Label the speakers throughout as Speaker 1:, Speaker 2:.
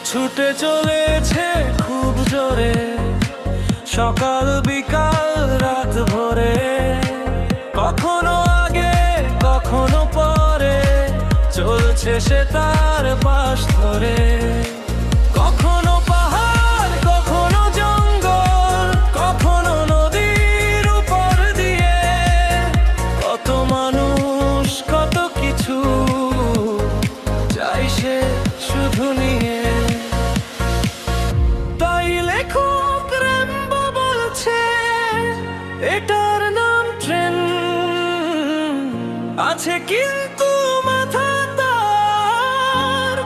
Speaker 1: ছুটে চলেছে খুব জোরে, সকাল বিকাল রাত ভোরে, কখনো আগে কখনো পরে, চলছে সে তার পাশ ধরে। কখনো পাহাড় কখনো জঙ্গল, কখনো নদীর উপর দিয়ে, কত মানুষ কত কিছু চাই সে শুধু নিয়ে। তাই লেখক রেম্বো বলছে এটার নাম ট্রেন, আছে কিন্তু মাথা তার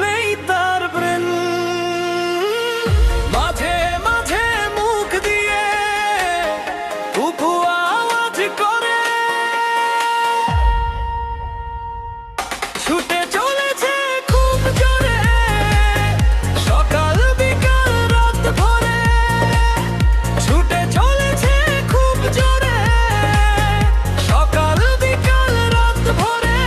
Speaker 1: নেই তার ব্রেন। মাঝে মাঝে মুখ দিয়ে উফু আওয়াজ করে, ছুটে চলেছে খুব জোরে, সকাল বিকাল রাত ভোরে, ছুটে চলেছে খুব জোরে, সকাল বিকাল রাত ভোরে।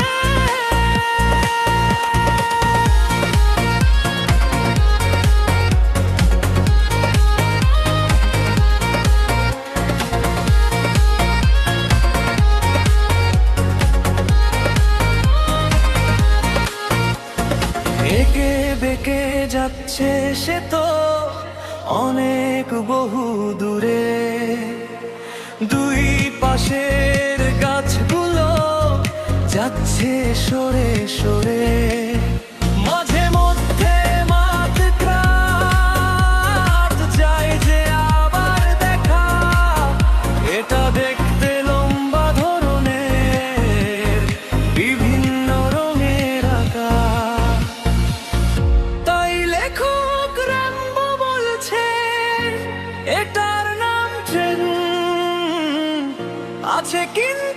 Speaker 1: একে বেঁকে যাচ্ছে সে তো অনেক বহু দূরে, দুই পাশের গাছগুলো যাচ্ছে সরে সরে। মাঝে মধ্যে মাঝরাত যায় যে আবার দেখা, এটা দেখতে লম্বা ধরনের বিভিন্ন রঙের আকাশ। তাই লেখক রেম্বো বলছে এটার নাম ট্রেন, আছে কিন্তু